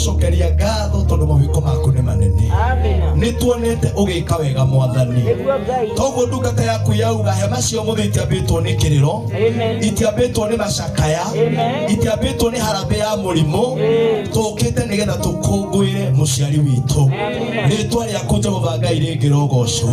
tũragucokeria ngatho tondũ mawĩko maku nĩ manene. Nĩ tuonete ũgĩka wega Mwathani. Toguo ndungata yaku yauga hema cio mũthĩ itiambĩtwo nĩ kĩrĩro, itiambĩtwo nĩ macakaya, itiambĩtwo nĩ harambĩ ya mũrimũ. Tũkĩte nĩgetha tũkũngũĩre mũciari witũ. Rĩĩtwa rĩaku Jehova Ngai rĩngĩrogocwo.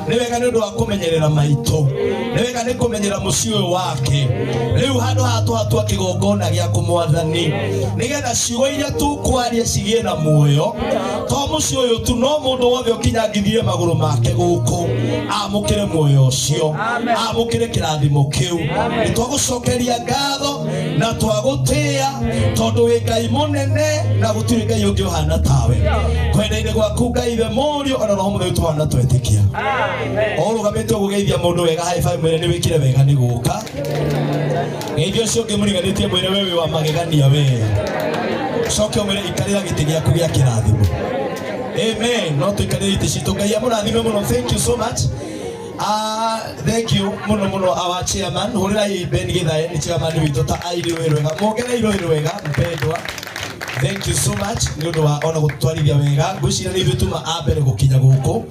Nĩ wega nĩ ũndũ wa kũmenyerera maitũ, nĩ wega nĩ kũmenyera mũciĩ ũyũ wake. Rĩu handũ hatũhatua kĩgongona gĩaku Mwathani, nĩgetha ciugo iria tũkwaria cigĩe na muoyo. To mũciĩ ũyũ tu, no mũndũ wothe ũkinyangithie magũrũ make gũkũ amũkĩre muoyo ũcio, amũkĩre kĩrathimo kĩu. Nĩ twagũcokeria ngatho na twagũtĩĩa tondũ wĩ Ngai mũnene na gũtirĩ Ngai ũngĩ ũhana tawe. Kwenda-inĩ gwaku Ngai Ithe Mũriũ ona Roho Mũtheru tũhana twetĩkia. Ũrũgamĩte ũgũgeithia mũndũ wega high five mwĩre nĩ wĩkire wega nĩ gũka. Geithia ũcio ũngĩ mũriganĩtie mwĩre we wĩ wa magegania we. Coke ũmwĩre ikarĩra gĩtĩ gĩaku gĩa kĩrathimo. Amen. No tũikarĩre itĩ citũ. Ngai amũrathime mũno. Thank you so much. Thank you muno our chairman. Hũrĩrai Ben Githae nĩ chairman witũ ta airĩrũĩ rwega. Mwongerere irũĩ rwega mpendwa. Thank you so much nĩ ũndũ wa ona gũtwarithia wega. Ngwĩciria nĩ ithuĩ tuma a mbere gũkinya gũkũ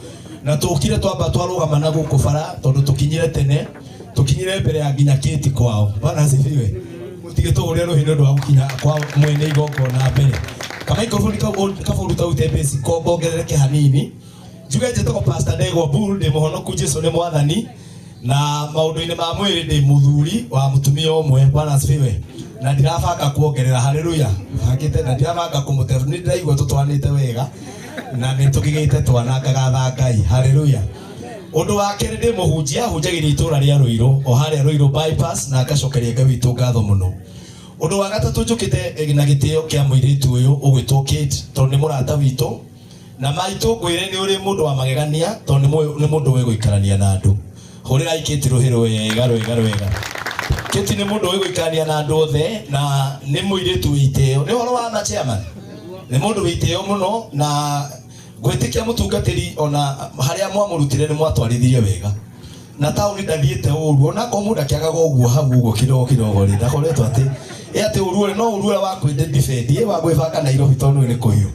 na tũkire twamba twarũgama na gũkũ bara tondũ tũkinyire tene, tũkinyire mbere ya nginya kĩti kwao. Bwana asifiwe. Mũtige tũgũrĩre rũhĩ nĩ ũndũ wa gũkinya kwa mwene igongona mbere. Kama microphone kaburuta utembezi kongerereke hanini. Njuge njĩtagwo Pastor Ndegwa Bull, ndĩ mũhonoku Jesũ nĩ Mwathani na maũndũ-inĩ ma mwĩrĩ ndĩ mũthuri wa mũtumia ũmwe. Bwana asifiwe. Na ndirabanga kuongerera. Haleluya. Hakĩte na ndirabanga kũmũtera. Nĩ ndĩraigua tũtwanĩte wega na nĩ tũkĩgĩte twanangaga Ngai. Haleluya. Ũndũ wa kerĩ ndĩ mũhunjia hunjagĩria itũũra rĩa Rũirũ, o harĩa Rũirũ bypass, na ngacokeria Ngai witũ ngatho mũno. Ũndũ wa gatatũ njũkĩte na gĩtĩo kĩa mũirĩtu ũyũ ũgwĩtwo Kate tondũ nĩ mũrata witũ na maitũ ngwĩre nĩ ũrĩ mũndũ wa magegania tondũ nĩ mũndũ wĩ gũikarania na andũ. Hũrĩrai Kate rũhĩ rwega rwega rwega. Kate nĩ mũndũ wĩ gũikarania na andũ othe na nĩ mũirĩtu wĩ itĩo. Nĩ ũhoro wa ma chairman. Nĩ mũndũ wĩ itĩo mũno na gwĩtĩkia mũtungatĩri ona harĩa mwamũrutire nĩ mwatwarithirie wega. Na taũni ndathiĩte ũru ona ko mũndũ akĩagaga ũguo hau ũguo kidogo rĩ ndakoretwo atĩ ati ũruore no ũruore wa kwende defend wa gwĩbanga Nairobi tondũ nĩ kũhiũ.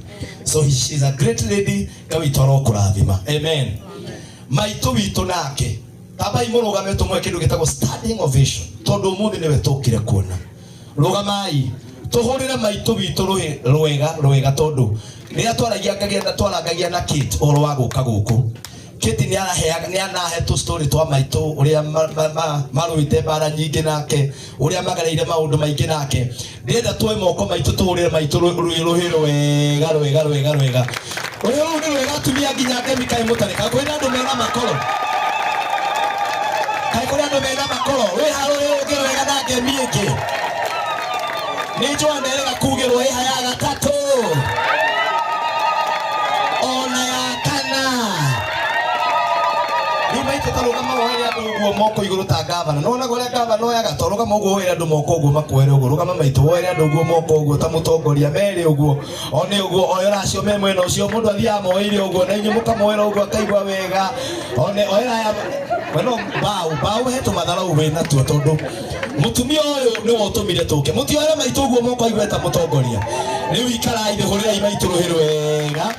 So she is a great lady. Ngai toro kũrathima. Amen. Maitũ witũ nake tabai mũrũgame tũmwe kĩndũ gĩtagwo standing ovation tondũ ũmũthĩ nĩwe tũkire kuona. Rũgamai tũhũrĩre maitũ witũ rwega tondũ rĩrĩa twarangagia na Kate ũhoro wa gũka gũkũ. Kate nĩ anahe tu story twa maitũ ũrĩa marũĩte mbara nyingĩ nake, ũrĩa magereire maũndũ maingĩ nake. Ndĩrenda tuoe moko maitũ tũhũrĩre maitũ rũhĩ rwega. Ũrĩa rũu nĩ rwega atumia nginya ngemi kaĩ mũtarĩka. Kwĩna andũ mena makoro. Kaĩ kũrĩ andũ mena makoro. Wĩ ha rũhĩ rũngĩ rwega na ngemi ĩngĩ. Nĩ njũa nderega kugĩrwo ĩha ya gatatũ. Ona ya kana. Nĩ maitũ tarũgama woere andũ ũguo moko igũrũ ta ngavana. No ona ũrĩa ngavana oyaga torũgama ũguo woere andũ moko ũguo makwere ũguo. Rũgama maitũ woere andũ ũguo moko ũguo ta mũtongoria merĩ ũguo. One ũguo oyera acio me mwena ũcio mũndũ athiaga moeire ũguo na inyuĩ mũkamoera ũguo akaigua wega. One oyera ya bueno bao he tũmatharau wĩna tuo tondũ mũtumia ũyũ nĩ wotũmire tũke. Mũtioere maitũ ũguo moko aigua ta mũtongoria. Rĩu ikarai hũrĩrai maitũ rũhĩ rwega.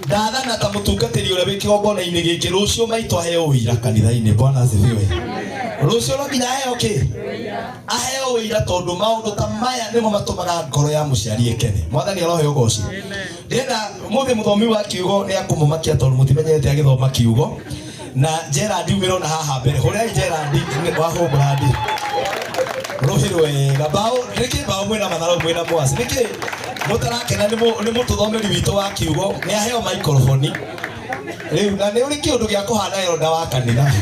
Ndathana ta mũtungatĩri ũrĩa wĩ kĩgongona-inĩ gĩkĩ rũciũ maitũ aheo ũira kanitha-inĩ. Bwana asifiwe. Rũciũ no nginya aheo kĩ? Aheo ũira tondũ maũndũ ta maya nĩmo matũmaga ngoro ya mũciari ĩkene. Mwathani arohe ũgooci. Ndĩrenda mũthĩ mũthomi wa kiugo nĩ akũmũmakia tondũ mũtimenyerete agĩthoma kiugo. Na Gerard umĩrona haha mbere. Hũrĩrai Gerard wa Homeland. Rũhĩ rwega. Bao rĩkĩ bao mwĩna matharau mwĩna mwasi. Nĩkĩ mũtarakena nĩ mũtũthomeri witũ wa kiugo nĩ aheo microphone. Rĩu na nĩ ũrĩ kĩũndũ gĩa kũhana Eroda wa kanitha.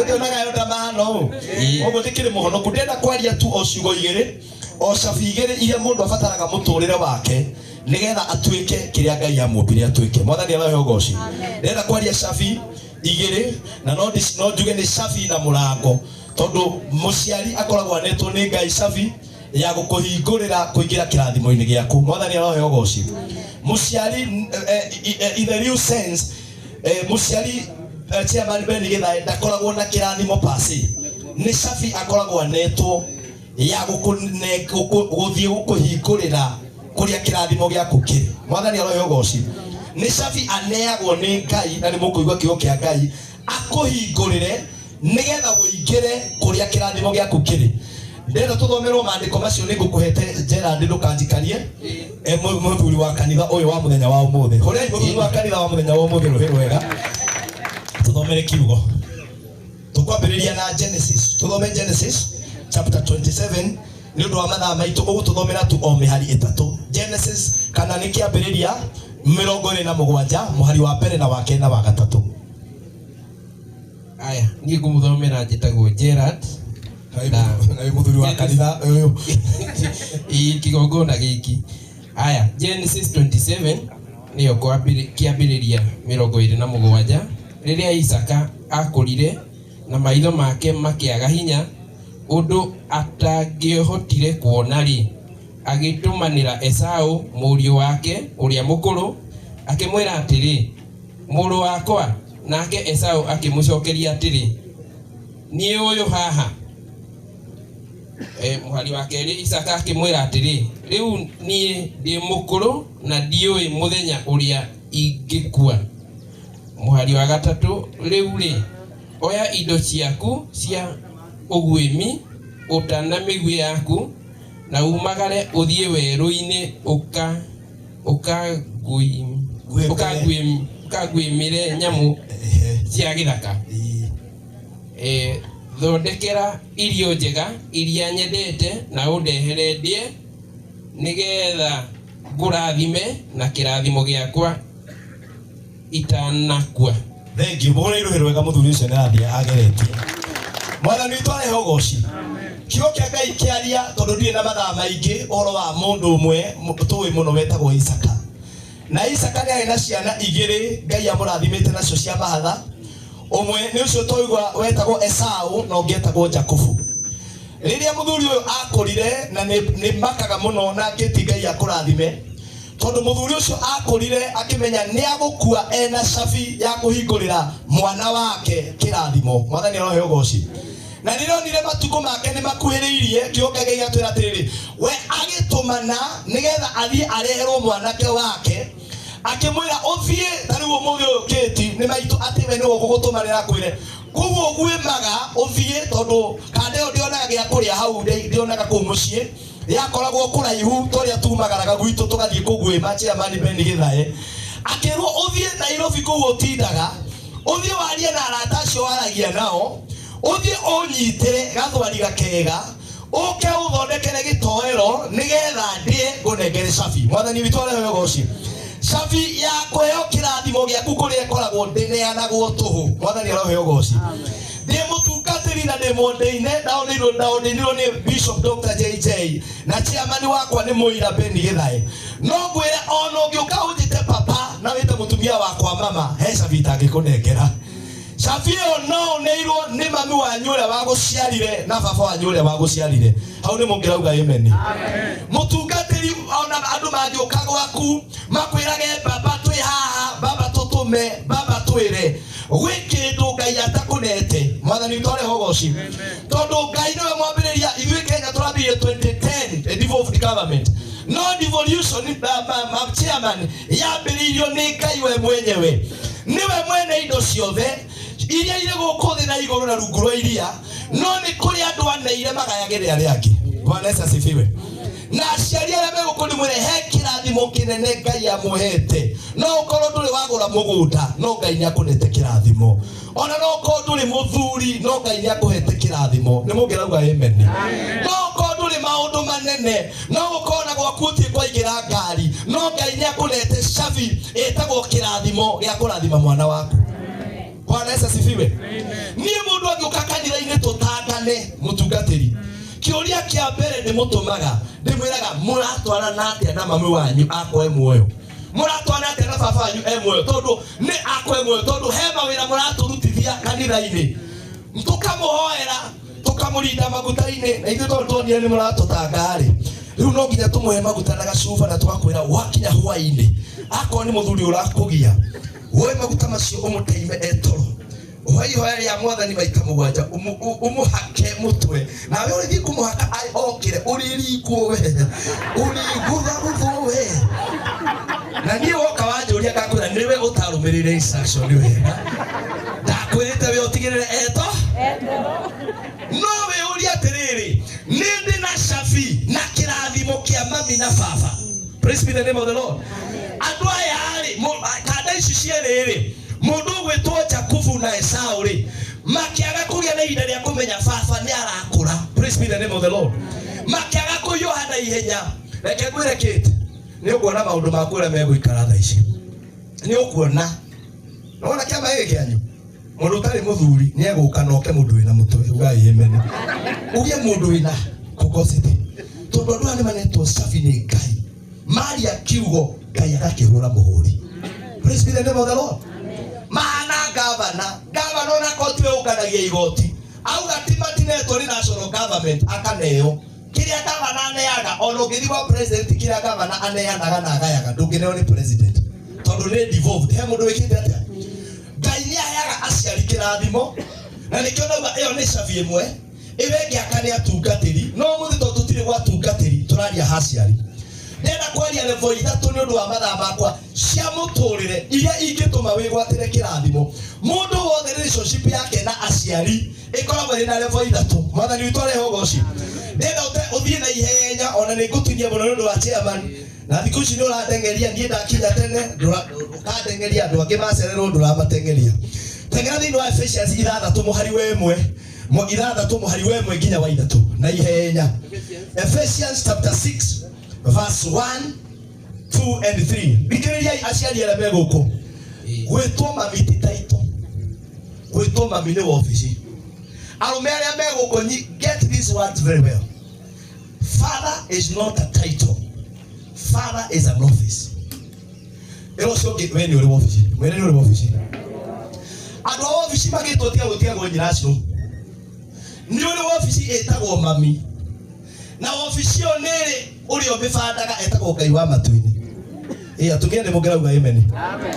Ũtionaga Eroda mahana ũũ. Ũguo ndĩkĩrĩ mũhonoku. Ndĩrenda kwaria tu o ciugo igĩrĩ o cabi igĩrĩ iria mũndũ abataraga mũtũrĩre wake nĩgetha atuĩke kĩrĩa Ngai amũmbire atuĩke. Mwathani arohe ũgooci. Ndĩrenda kwaria cabi igĩrĩ na no njuge nĩ cabi na mũrango tondũ mũciari akoragwo anetwo nĩ Ngai cabi ya gũkũhingũrĩra kũingĩra kĩrathimo-inĩ gĩaku. Mwathani arohe ũgooci. Mũciari in the real sense mũciari chairman Ben Githae ndakoragwo na kĩrathimo pasi. Nĩ cabi akoragwo anetwo ya gũthiĩ gũkũhingũrĩra kuria kirathimo giaku kiri mwathani aroyo goci ni cabi aneagwo ni Ngai na ni mukuigwa kiugo kia Ngai akuhingurire nigetha uingire kuria kirathimo giaku kiri ndenda tuthomerwo maandiko macio ni ngukuhete Gerard ndukanjikarie muthuri wa kanitha uyu wa muthenya wa umuthi huria muthuri wa kanitha wa muthenya wa umuthi ruhiru wega tuthomere kiugo tukwambiriria na Genesis tuthome Genesis chapter 27 ni undu wa mathaa maitu ugututhomera tu o mihari itatu Genesis kana ni kiambiriria 27 muhari wa mbere na wa kenda na wa gatatu. Aya ni ngumuthomera njitagwo Gerard na muthuri wa kanitha uyu kigongona giki. Aya Genesis 27 niyo kiambiriria 27 riria Isaka akurire na maitho make makiaga hinya undu atangihotire kuona ri agitumanira Esau muriu wake uria mukuru akimwira atiri muru wakwa nake Esau akimucokeria atiri ni uyu haha. Muhari wa keri Isaka akimwira atiri riu ni ndi mukuru na ndiui muthenya uria ingikua. Muhari wa gatatu riu ri oya indo ciaku cia ugwimi utana migwi yaku na umagare uthie weru-ini ukagwimire nyamu cia githaka. Thondekera irio njega iria nyendete na undehere ndie nigetha ngurathime na kirathimo giakwa itanakua. Thank you. Mugore iruhiro wega muthuri ucio nirathia ageretie. Mwathani tware hogoci. Kiugo kia Ngai kiaria tondu ndire na mathaa maingi oro wa mundu umwe tuwi muno wetagwo Isaka. Na Isaka ni ari na ciana igiri Ngai amurathimite nacio cia mahatha. Umwe ni ucio toigwa wetagwo Esau na ungetagwo Jakobu. Riria muthuri uyu akurire na ni makaga muno na ngiti Ngai akurathime. Tondu muthuri ucio akurire akimenya ni agukua ena cabi ya kuhingurira mwana wake kirathimo. Mwathani arohe ugoci. Na nironire matuko make ni makuhiriirie kiugo Ngai atwira atiriri we agitumana nigetha athie areherwo mwanake wake akimwira uthie tariwo muthio kiti ni maitu atiwe ni gugutumanira kwire kuguo gwimaga uthie tondu kandeo ndionaga gia kuria hau ndionaga ku mucii yakoragwo kuraihu toria tumagaraga gwitu tugathie kugwima chairman Ben Githae akirwo uthie Nairobi kuguo tindaga uthie warie na arata acio waragia nao uthie unyitire gathwari gakega uke uthondekere gitoero nigetha ndie ngunengere cabi. Mwathani witu arehe goci cabi ya kweo kirathimo giaku kuria ikoragwo ndineanagwo tuhu. Mwathani arehe goci ndi mutungatiri na ndi mondeine ndaonirwo ni Bishop Dr. JJ na chairman wakwa ni Muira Ben Githae. No ngwire ono ngiuka unjite papa na wite mutumia wakwa mama he cabi tangikunengera. Cabi no neirwo ni mami wanyu uria waguciarire na baba wanyu uria waguciarire. Hau ni mungirauga amen. Amen. Mutungatiri ona andu mangiuka gwaku makwirage baba twi haha baba tutume baba twire gwikindu Ngai atakunete. Mwathani tware hogoci tondu Ngai niwe mwambiriria ithui Kenya turambirie 2010 a devolved government. No devolution chairman yambiririo ni Ngai we mwenyewe niwe mwene indo ciothe iria ire guku thi na iguru na rungu rwa iria no ni kuri andu aneire magayagire aria angi. Bwana Yesu asifiwe. Na aciari aria megukuri mwire he kirathimo kinene Ngai amuhete. No ukorwo nduri wagura mugunda no Ngai ni akunete kirathimo. Ona no ukorwo nduri muthuri no Ngai ni akuhete kirathimo. Ni mungirauga amen. No ukorwo nduri maundu manene no ukorwo na gwaku utie kwaingira ngari no Ngai ni akunete cabi etagwo kirathimo gia kurathima mwana waku. Bwana Yesu asifiwe. Ni mundu angiuka kanitha-ini tutangane mutungatiri kiuria kia mbere ni mutumaga ndimwiraga muratwarana atia na mami wanyu akwe muoyo muratwarana atia na baba wanyu muoyo tondu ni akwe muoyo tondu he mawira muraturutithia kanitha-ini tukamuhoera tukamurinda maguta-ini na ithu tondu tonire ni muratutangari riu no nginya tumuhe maguta na gacuba na tugakwira wakinya hwa-ini akwa ni muthuri urakugia woe maguta macio umuteime etoro Ohoya ya Mwathani maita mugwanja umuhake mutwe nawe uri kumuhaka ai okire uri riko we uri gutha guthu we Nĩngũheire instruction wega. Ndakwĩrĩte we ũtigĩrĩre eto. No wĩũria atĩrĩrĩ, nĩ ndĩ na cabi na kĩrathimo kĩa mami na baba. Praise be the name of the Lord. Andũ aya rĩ, kanda ici cierĩ rĩ, mũndũ ũgwĩtwo Jakubu na Esau rĩ, makĩaga kũgĩa na ihinda rĩa kũmenya baba nĩ arakũra. Praise be the name of the Lord. Makĩaga kũhiũha na ihenya. Reke ngwĩre kĩndũ, nĩ ũkuona maũndũ maku ũrĩa megũikara thaa ici. Nĩ ũkuona. Nĩwona kĩama gĩkĩ kĩanyu, mũndũ ũtarĩ mũthuri nĩ egũka na oke mũndũ wĩna mũtwe. Ugai amen. Ugie mũndũ wĩna kũgocete. Tondũ andũ aya nĩ manetwo cabi nĩ Ngai. Maria kiugo Ngai agakĩhũra mũhũri. Praise be the name of the Lord. Mahana gavana ona kotiwe ũkanagia igoti. Auga timatinetwo ni national government akaneo. Kiria gavana aneaga ona ũngĩthiĩ president kiria gavana aneanaga na agayaga ndũngĩneo ni president. Tondũ nĩ devolved. He mũndũ wĩkĩte atĩa? Ngai nĩ aheaga aciari kĩrathimo. Na nĩkĩo nauga ĩyo nĩ cabi ĩmwe. Ĩrĩa ĩngĩ aka nĩ atungatĩri. No mũthĩ tondũ tũtirĩ gwa atungatĩri tũraria haciari. Nenda kwaria level ithatũ nĩ ũndũ wa mathaa makwa cia mũtũrĩre iria ingĩtũma wĩgwatĩre kĩrathimo. Mũndũ wothe relationship yake na aciari ĩkoragwo ĩrĩ na level ithatũ. Mwathani witũ arehe ũgooci. Nenda ũthiĩ na ihenya ona nĩ ngũtinia mũno nĩ ũndũ wa chairman. Na thikũ ici nĩ ũratengeria niĩ ndakinya tene ũkatengeria andũ angĩ macererwo ndũramatengeria. Tengera thĩinĩ wa Ephesians 6:1 nginya wa 3 na ihenya. Ephesians chapter 6 verse 1, 2 and 3. Bikiriria aciari arĩa me gũkũ. Gwĩtwo mami ti title. Gwĩtwo mami nĩ wabici. Arũme arĩa me gũkũ, get these words very well. Father is not a title. Father is an office. Ero sio ke wewe ni ule office. Wewe ni ule office. Andũ a office magĩtwo tiagwo nyiracio. Ni ule office etagwo mami. Na office yo nĩ uri obifandaga etagwo Ngai wa matu-inĩ. Atugende mũngĩrauga amen. Amen.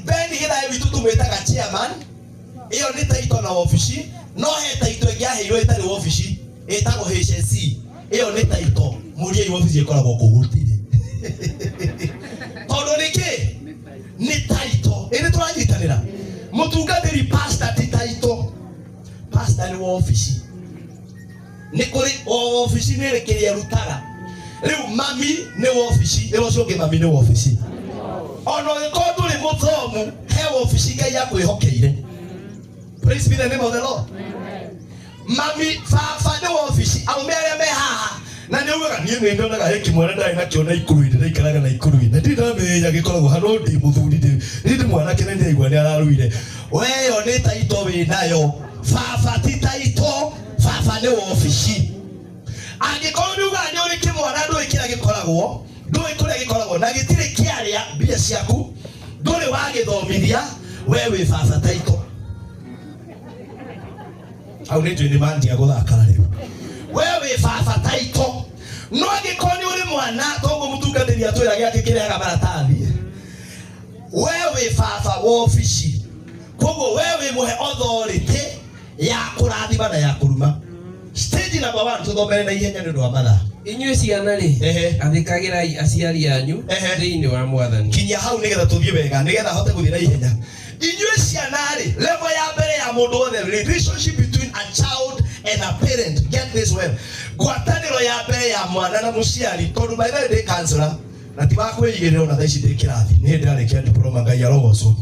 Beni gĩthae witũ tũmwĩtaga chairman. Iyo nĩ title na office. No he title ĩngĩ aheirwo ĩtarĩ office etagwo HSC. Iyo nĩ title. Mũriai office ĩkoragwo kũgũtire. Tondũ nĩkĩ? Nĩ title. Ĩrĩ tũranyitanĩra. Mũtungatĩri pastor ti title. Pastor nĩ office. Nĩ kũrĩ office nĩ rĩkĩrĩa rutaga. Rĩu mami nĩ office. Ĩro cioke mami nĩ office. Ono ĩkorwo ndũrĩ mũthomu he office Ngai akwĩhokeire. Praise be the name of the Lord. Mami baba nĩ office. Arũme arĩa me haha na nĩ ugaga niĩ nĩ ndonaga heki mwana ndari na kĩona ikuru-inĩ ndaikaraga na ikuru-inĩ ndinamenya gĩkoragwo hano ndĩ mũthuri ndĩ mwanake nĩ ndaigua nĩ araruire. Weyo nĩ title wĩnayo. Baba ti title. Baba nĩ office. Angĩkorwo nĩ ugaga nĩ ũrĩ kĩmwana ndũĩ kĩrĩa gĩkoragwo, ndũĩ kũrĩa gĩkoragwo na gĩtirĩ kĩarĩa mbia ciaku, ndũrĩ wagĩthomithia, we wĩ baba title. Au nĩ njũĩ nĩ mandia gũthaka rĩu. We wĩ baba title. No angĩkorwo nĩ ũrĩ mwana toguo mũtungatĩri atwĩra gĩake kĩrĩaga maratathi. We wĩ baba office. Koguo we wĩ mũhe authority ya kũrathima na ya kũruma. Stage number 1 tũthomere na ihenya nĩ ũndũ wa mathaa. Inyuĩ ciana rĩ, athĩkagĩrai aciari anyu thĩinĩ wa Mwathani. Kinya hau nĩgetha tũthiĩ wega nĩgetha hote gũthiĩ na ihenya. Inyuĩ ciana rĩ, level ya mbere ya mũndũ wothe, relationship between a child and a parent. Get this well. Ngwatanĩro ya mbere ya mwana na mũciari, tondũ by the way ndĩ counselor na ti wakwĩigĩrĩra ona thaa ici ndĩ kĩrathi. Nĩ ndĩrarĩkia diploma Ngai arogocwo.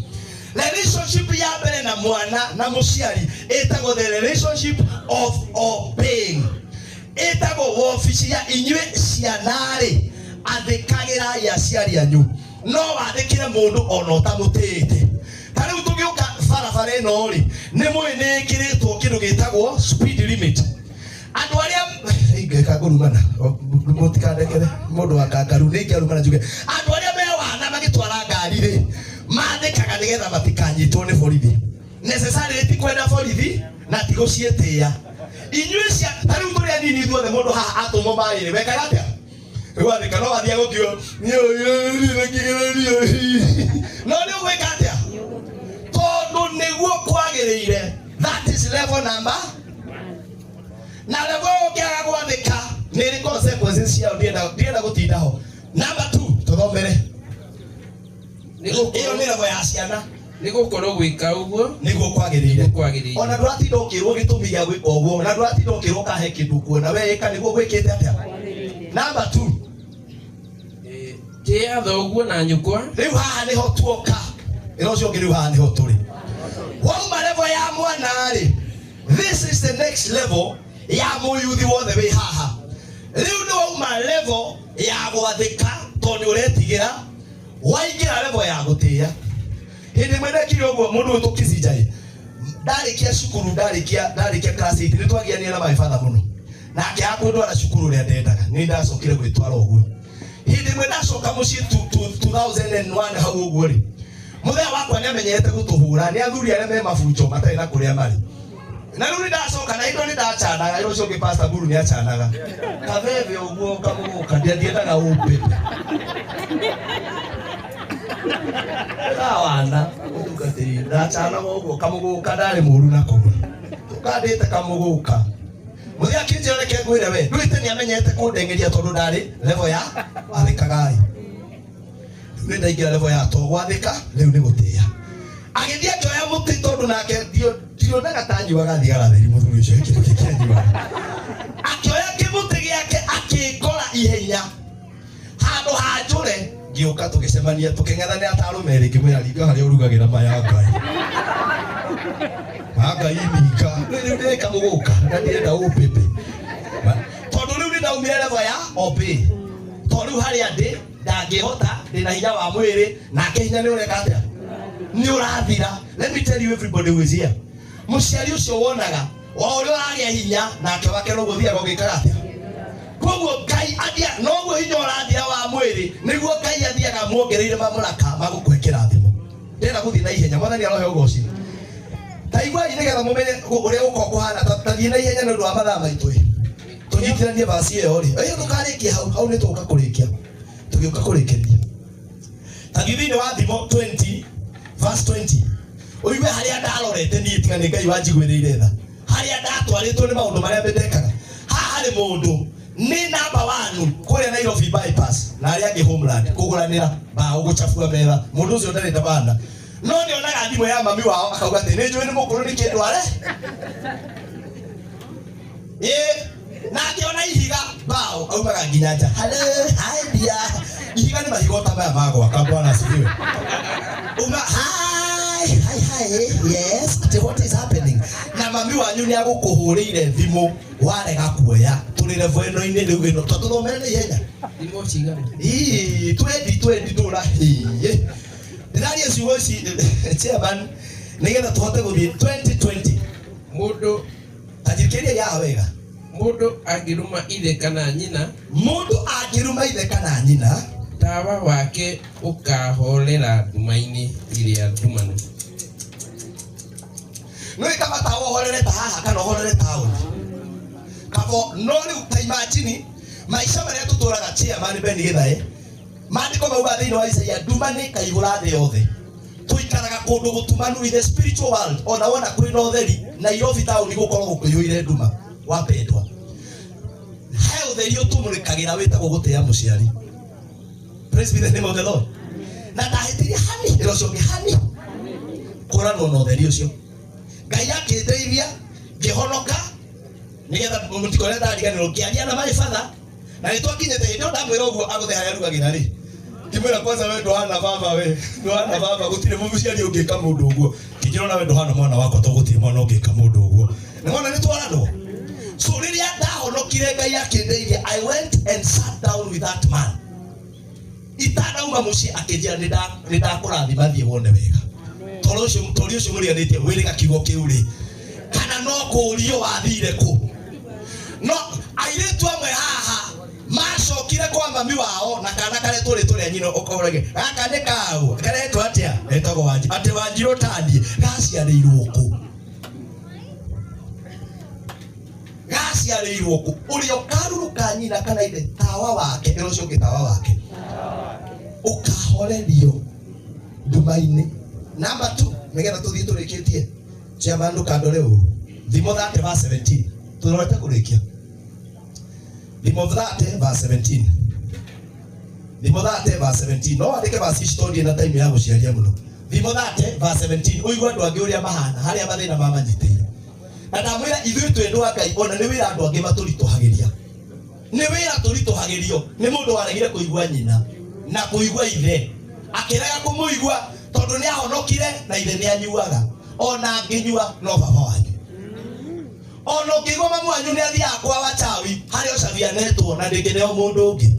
Relationship ya mbere na mwana na mũciari ĩtagwo the relationship of obeying. Ĩtagwo office ya inyuĩ ciana rĩ, athĩkagĩrai aciari anyu. No wathĩkĩre mũndũ ona ũtamũtĩĩte. Tarĩu tũgĩũka barabara ĩno rĩ, nĩ mũĩ nĩ ĩkĩrĩtwo kĩndũ gĩtagwo speed limit. Andũ arĩa ingĩka ngũrumana mũtikandekere mũndũ wa kangaru nĩ ingĩrumana njuge andũ arĩa me wana magĩtwara ngari rĩ, mathĩkaga nĩgetha matikanyitwo nĩ borithi. Necessarily ti kwenda borithi na ti gũciĩtĩĩa. Inyuĩ cia tarĩu tũrĩ anini ithuothe mũndũ haha atũmwo maĩ rĩ, wekaga atĩa? Wathĩka no wathiĩ gũkio no nĩ ũgwĩka atĩa? Tondũ nĩguo kwagĩrĩire. That is level number 1. Na level ũngĩaga gwathĩka nĩ ĩrĩ consequences ciao, ndienda gũtinda ho. Number 2 tũthomere. iyo ni level ya ciana nigukorwo gwika uguo niguo kwagirire ona nduratinda ukirwo gitumi gya gwika uguo na nduratinda ukirwo kahe kindu kuona we ika niguo gwikite atia. Number 2 tia thoguo na nyukwa riu haha niho tuoka ino cio ngiriu haha niho turi wauma level ya mwana ri. This is the next level ya muyuthi wothe wi haha. Riu ni wauma level ya gwathika tondu uretigira waingira level ya gutia. Hindi mwene kiri uguo mundu utukicinjai ndarikia cukuru ndarikia class 8 ni twagiania na my father muno nake akwendwara cukuru ria ndendaga ni ndacokire gwitwara uguo. Hindi mwene acoka mucii 2001 hau uguo ri muthea wakwa ni amenyete gutuhura ni athuri aria me mabunjo matari na kuria mari na riu ndacoka na indo ni ndachanaga iro cio pastor Buru ni achanaga kaveve uguo kamuguka ndiendaga upepe wana utukatiri ndachana mogo kamuguka ndari muru na kogo tukandite kamuguka muthia kinjere ke ngwire we ndwite ni amenyete kundengeria tondu ndari level ya athikagai ni ndaingira level ya to gwathika riu ni gutia agithia kioya muti tondu nake dio ndaga tanyiwa gathigara theri muthuri ucio kindu kikianyiwa akioya kimuti giake akikora ihenya handu hanjure ngioka tugicemania tukeng'ethane atarume ringi mwira ringa haria urugagira maya ngai mika riu ndeka muguka ndirenda upepe tondu riu ndaumire level ya obe tondu haria ndi ndangihota ndina hinya wa mwiri nake hinya ni ureka atia ni urathira. Let me tell you everybody who is here muciari ucio wonaga wa uri uragia hinya nake wake no guthia gogikaga atia koguo ngai adia noguo hinya urathira wa mwiri niguo ngai athiaga muongereire mamuraka magukwekera thimo ndena guthii na ihenya mwathani arohe ugoci taigua nigetha mumenye uria uko kuhana tathii na ihenya nundu wa mathaa maitu tunyitiranie basi iyo ri iyo tukarikia hau ni tuka kurikia tugiuka kurikiria tathii wa thimo 20 verse 20 uiwe haria ndarorete ni tigane ngai wanjigwiriire tha haria ndatwaritwo ni maundu maria mbendekaga haha ni mundu ni number 1 kule Nairobi bypass na aria ngi homeland kuguranira ba uguchafua metha mundu ucio ndari tabanda no ni onaga thimo ya mami wao akauga ati ni njui ni mukuru ni kindu are na akiona ihiga bao aumaga nginya nja hi dia ihiga ni mahigota maya magwa kabwana sifiwe hi yes what is happening na mami wanyu ni agukuhurire thimo warega kuoya tuli level ino ini riu ino tuthomere ni ihenya thimo cigana 20 dola ndiraria ciugo ici chairman nigetha tuhote guthii 2020 mundu tajirikiria ya wega mundu angiruma ithe kana nyina tawa wake ukahorera ndumaini iria ndumanu no kama tawa horere ta haha kana horere tauni kabo no ni imagine maisha maria tuturaga chairman Beni Githae maandiko mauga thiini wa Isaia ndumani kaigura thi yothe tuikaraga kundu gutumanu in the spiritual world ona wona kuri no theri Nairobi town gukorwo gukuyuire nduma wapendwa he utheri utumurikagira witagwo gutia muciari. Praise be the name of the Lord. Na ndahitiria hani irocio ngihani kurano no theri ucio ngai akiteithia ngihonoka nigetha mutikore ndariganirwo kiaria na my father na nitwakinyete hindi ndamwira uguo aguthe haria rugagira ri kimwira kwanza we ndohana baba gutire muciari ungika mundu uguo kijirona we ndohana mwana wakwa to gutire mwana ungika mundu uguo ni mwana nitwarano. So riria ndahonokire ngai akindeithia I went and sat down with that man itanauma muci akinjira nindakurathima thie wone wega toro ucio murianitie wiriga kiugo kiu ri kana no kurio wathire ku no airetu amwe haha macokire kwa mami wao na kana kare turia nyino ukorege gaka ni kau karetwo atia etagwo wanji ati wanjiro tandie gaciarirwo ku urio karuruka nyina kana ide tawa wake irocio ngitawa wake ukahorerio ndumaini. Number 2 nigetha tuthii turikitie chairman ndukandore uru thimo 30 verse 17 turorete kurikia thimo 30 verse 17 Thimo 30 verse 17 no andike verse story na time ya guciaria muno. Thimo 30 verse 17 uigwa andu angi uria mahana haria mathina mamanyitire. Na ndamwira ithuĩ twendwa Ngai ona nĩ wĩra andu angi maturituhagiria. Nĩ wĩra turituhagirio nĩ mundu waregire kuigua nyina na kuigua ithe. Akĩrega kũmũigua tondu nĩ ahonokire na ithe nĩ anyuaga. Ona nginyua no baba wanyu. Ona ũngĩigua mamu wanyu nĩ athiaga kwa wachawi harĩa ũcabianetwo na ndĩngĩneo mũndũ ũngĩ.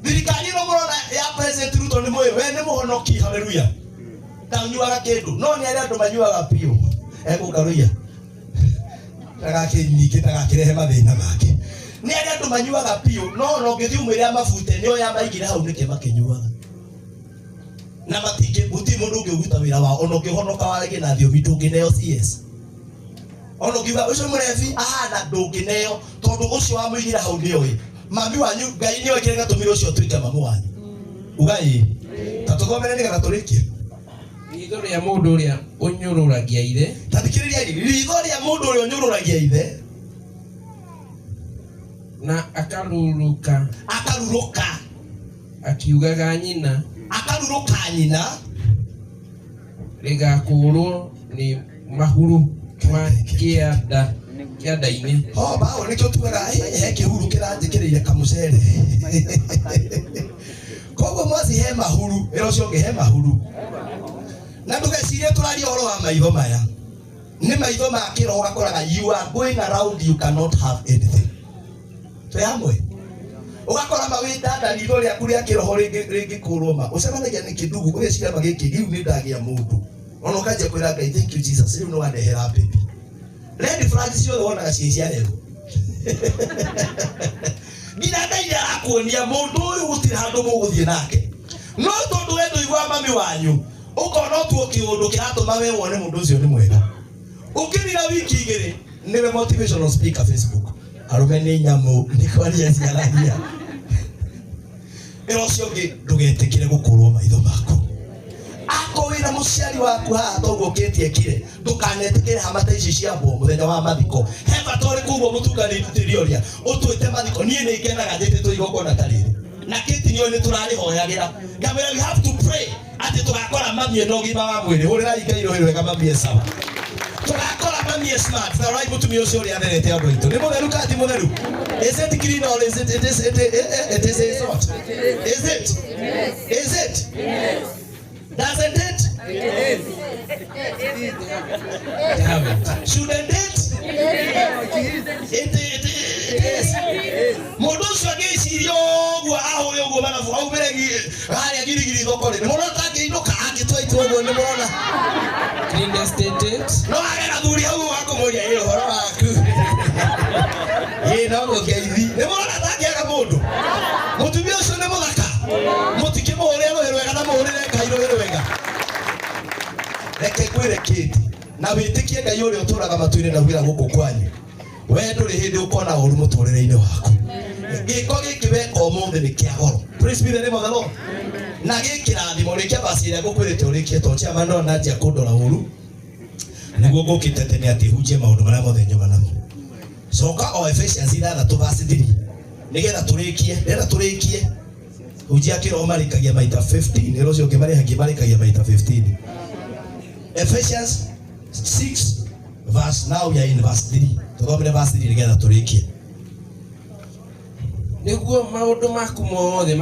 Thirikari no mũrona ya President Ruto nĩ mũĩ we nĩ mũhonoki, haleluya. Ndanyuaga kĩndũ no nĩ arĩa andũ manyuaga piũ. Egũkaruia ndagakĩnyingĩ ndagakĩrehe mathĩna make. Nĩ arĩa andũ manyuaga piũ no no ũngĩthiĩ ũmwĩre amabute nĩo ya maigire hau nĩkĩ makĩnyuaga. Na matingĩ gũtirĩ mũndũ ũngĩũruta wĩra wao ona ũngĩhonoka warege na thiomi ndũngĩneo CS. Ono kiba ucio murevi ahana ndũngĩneo tondu ucio wamũigire hau nĩoĩ. Mami wanyu Ngai nĩoĩ kĩrĩa gĩatũmire ucio atuĩke mamu wanyu. Ugai tatũthomere nĩgetha tũrĩkie. Ritho rĩa mũndũ ũrĩa ũnyũrũragia ithe. Tathikĩrĩria ritho rĩa mũndũ ũrĩa ũnyũrũragia ithe na akarurũka akiugaga nyina rĩgakũrwo nĩ mahuru ma kĩanda-inĩ. Bao nĩkĩo tugaga he kĩhuru kĩranjĩkĩrĩire kamũcere. Koguo mwaci he mahuru ĩro ũcio ũngĩ he mahuru. Na ndũgecirie tũraria ũhoro wa maitho maya. Nĩ maitho ma kĩroho gakoraga you are going around you cannot have anything. Twĩ hamwe. Ugakora mawĩta nda ritho rĩaku rĩa kĩroho rĩngĩkũrwo ma. Ũcemanagia nĩ kĩndugu ũgeciria magĩkĩ rĩu nĩ ndagĩa mũndũ. Ona ũkanjia kwĩra Ngai thank you Jesus rĩu no wandehera baby. Red flags ciothe wonaga cicia rero. Nginya Ngai arakuonia mũndũ ũyũ gũtirĩ handũ mũgũthiĩ nake. No tondu we ndũigua mami wanyu ukona tu kĩũndũ kĩratũma we wone mũndũ ũcio nĩ mwega. Ũkĩrira wiki igĩrĩ nĩwe motivational speaker Facebook. Arume nĩ nyamũ nĩ kwaria ciaragia. Ĩro ũcio ũngĩ ndũgetĩkĩre gũkũrwo maitho maku. Akoira mũciari waku haha toguo kĩtie kire ndũkanetĩkĩre hamata ici cia mbo mũthenya wa mathiko. He bata ũrĩkũ ũguo mũtunganĩtĩrio ũrĩa ũtwĩte mathiko niĩ nĩ ngenaga njĩtĩtwo igongona ta rĩrĩ. Na kĩti nĩo nĩ tũrarĩhoyagĩra. Ngamĩra we have to pray atĩ tũgakora mami ena ũgima wa mwĩrĩ. Hũrĩrai Ngai rũhĩ rwega mami sawa. Tũgakora mami smart. Na right mũtumia ũcio ũrĩa atherete andũ aitũ. Nĩ mũtheru kana ti mũtheru? Is it clean or is it what? Is it? Is it? Yes. Doesn't it? Yes. Shouldn't it? It is. Mũndũ ũcio agĩciria ũguo ahũre ũguo manabu aumĩre harĩa girigiri thoko-inĩ. Nĩ mũrona angĩinũka angĩtua itua ũguo nĩ mũrona. Clean stated. No age gathuri hau wakũmũria ĩ ũhoro waku. No gũkeithi. Nĩ mũrona tangĩaga mũndũ. Mũtumia ũcio nĩ mũthaka. Mũtikĩmũhũrĩre rũhĩ rwega na mũhũrĩre Ngai rũhĩ rwega. Reke kwĩre kĩndĩ na wĩtĩkie Ngai ũrĩa ũtũraga matu-inĩ na wĩra gũkũ kwanyu. We ndũrĩ hĩndĩ ũkona ũru mũtũrĩre-inĩ waku. Gĩko gĩkĩ weka ũmũthĩ nĩ kĩa goro. Praise be the name of the Lord. Na gĩkĩ rathimo rĩkia basi ĩrĩa ngũkwĩrĩte ũrĩkie to chia mano na njia kũndora ũru. Nĩguo ngũkĩte tene atĩ hunjie maũndũ marĩa mothe nyuma namo. Coka o Ephesians 6 verse 3. Nĩgetha tũrĩkie. Hunjia kĩroho marĩkagia maita 15. Nĩ rũcio marĩkagia maita 15. Ephesians 6 verse now we are in verse 3. Tũthomere verse 3 nĩgetha tũrĩkie. Nĩguo maũndũ maku mothe